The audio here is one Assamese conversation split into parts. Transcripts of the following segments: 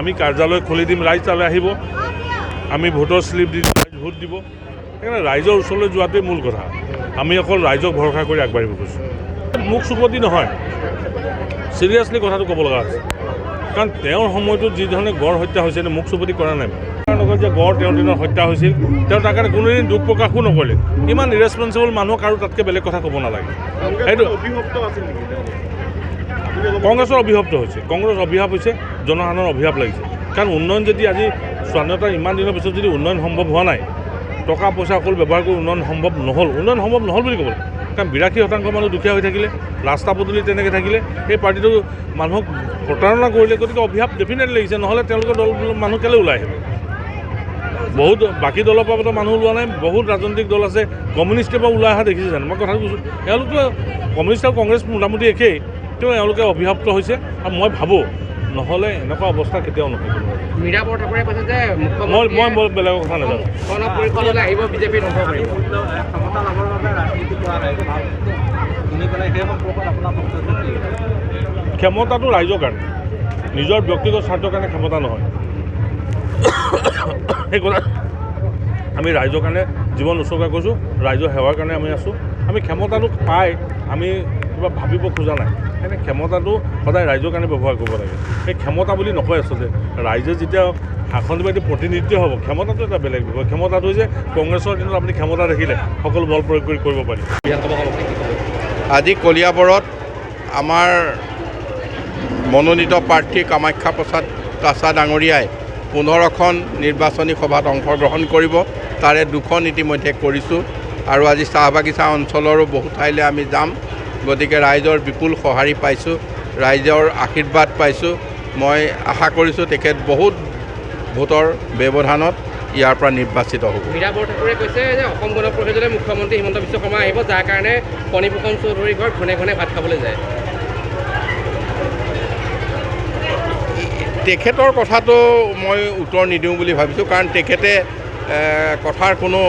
আমি কাৰ্যালয় খুলি দিম, ৰাইজ তালৈ আহিব, আমি ভোটৰ শ্লিপ দি ৰাইজ ভোট দিব। সেইকাৰণে ৰাইজৰ ওচৰলৈ যোৱাটোৱে মূল কথা। আমি অকল ৰাইজক ভৰসা কৰি আগবাঢ়িব গৈছোঁ। মুখ চুপতি নহয়, চিৰিয়াছলি কথাটো ক'ব লগা হৈছে। কাৰণ তেওঁৰ সময়টোত যিধৰণে গড় হত্যা হৈছে মুখ চুপতি কৰা নাই। কাৰণ যে গড় তেওঁৰ দিনত হত্যা হৈছিল, তেওঁ তাৰ কাৰণে কোনোদিন দুখ প্ৰকাশো নকৰিলে। ইমান ইৰেছপনচিবল মানুহক আৰু তাতকৈ বেলেগ কথা ক'ব নালাগে। সেইটো কংগ্ৰেছৰ অভিভাৱত হৈছে, কংগ্ৰেছ অভিভাৱ হৈছে, জনসাধাৰণৰ অভিভাৱ লাগিছে। কাৰণ উন্নয়ন যদি আজি স্বাধীনতাৰ ইমান দিনৰ পিছত যদি উন্নয়ন সম্ভৱ হোৱা নাই, টকা পইচা অকল ব্যৱহাৰ কৰি উন্নয়ন সম্ভৱ নহ'ল বুলি ক'ব। কাৰণ 82% মানুহ দুখীয়া হৈ থাকিলে, ৰাস্তা পদূলি তেনেকৈ থাকিলে, সেই পাৰ্টিটো মানুহক প্ৰতাৰণা কৰিলে। গতিকে অভিভাৱ ডেফিনেটলি লাগিছে, নহ'লে তেওঁলোকৰ দল মানুহ কেলৈ ওলাই আহিব? বহুত বাকী দলৰ পৰা মানুহ ওলোৱা নাই, বহুত ৰাজনৈতিক দল আছে, কমিউনিষ্টৰ পৰা ওলাই অহা দেখিছে জানো? মই কথাটো কৈছোঁ, এওঁলোকে কমিউনিষ্ট আৰু কংগ্ৰেছ মোটামুটি একেই, তেওঁ এওঁলোকে অভিভাৱত হৈছে। আৰু মই ভাবোঁ নহ'লে এনেকুৱা অৱস্থা কেতিয়াও নহয়। মীৰা বৰঠাকুৰে কৈছে যে মই বেলেগৰ কথা নাজানো। আহিব বিজেপি ক্ষমতাটো ৰাইজৰ কাৰণে, নিজৰ ব্যক্তিগত স্বাৰ্থৰ কাৰণে ক্ষমতা নহয়। সেই কথা আমি ৰাইজৰ কাৰণে জীৱন উচৰ্গা কৰিছোঁ, ৰাইজৰ সেৱাৰ কাৰণে আমি আছোঁ। আমি ক্ষমতাটো পাই আমি কিবা ভাবিব খোজা নাই। সেইকাৰণে ক্ষমতাটো সদায় ৰাইজৰ কাৰণে ব্যৱহাৰ কৰিব লাগে। সেই ক্ষমতা বুলি নকয় আচলতে, ৰাইজে যেতিয়া শাসন দিব প্ৰতিনিধিত্ব হ'ব, ক্ষমতাটো এটা বেলেগ বিষয়। ক্ষমতাটো হৈছে কংগ্ৰেছৰ দিনত আপুনি ক্ষমতা দেখিলে সকলো বল প্ৰয়োগ কৰি কৰিব পাৰি। আজি কলিয়াবৰত আমাৰ মনোনীত প্ৰাৰ্থী কামাখ্যা প্ৰসাদ কাছা ডাঙৰীয়াই 15খন নিৰ্বাচনী সভাত অংশগ্ৰহণ কৰিব। তাৰে 2খন ইতিমধ্যে কৰিছোঁ আৰু আজি চাহ বাগিচা অঞ্চলৰো বহু ঠাইলৈ আমি যাম। গতিকে ৰাইজৰ বিপুল সঁহাৰি পাইছোঁ, ৰাইজৰ আশীৰ্বাদ পাইছোঁ। মই আশা কৰিছোঁ তেখেত বহুত ভোটৰ ব্যৱধানত ইয়াৰ পৰা নিৰ্বাচিত হ'ব। মীৰা বৰঠাকুৰে কৈছে যে অসম গণ পৰিষদলৈ মুখ্যমন্ত্ৰী হিমন্ত বিশ্ব শৰ্মা আহিব, যাৰ কাৰণে ফণীভূষণ চৌধুৰীৰ ঘৰত ঘনে ঘনে ভাত খাবলৈ যায়। তেখেতৰ কথাটো মই উত্তৰ নিদিওঁ বুলি ভাবিছোঁ, কাৰণ তেখেতে কথাৰ কোনো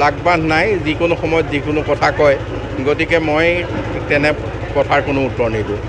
লাগবান নাই, যিকোনো সময়ত যিকোনো কথা কয়। গতিকে মই তেনে কথাৰ কোনো উত্তৰ নিদিওঁ।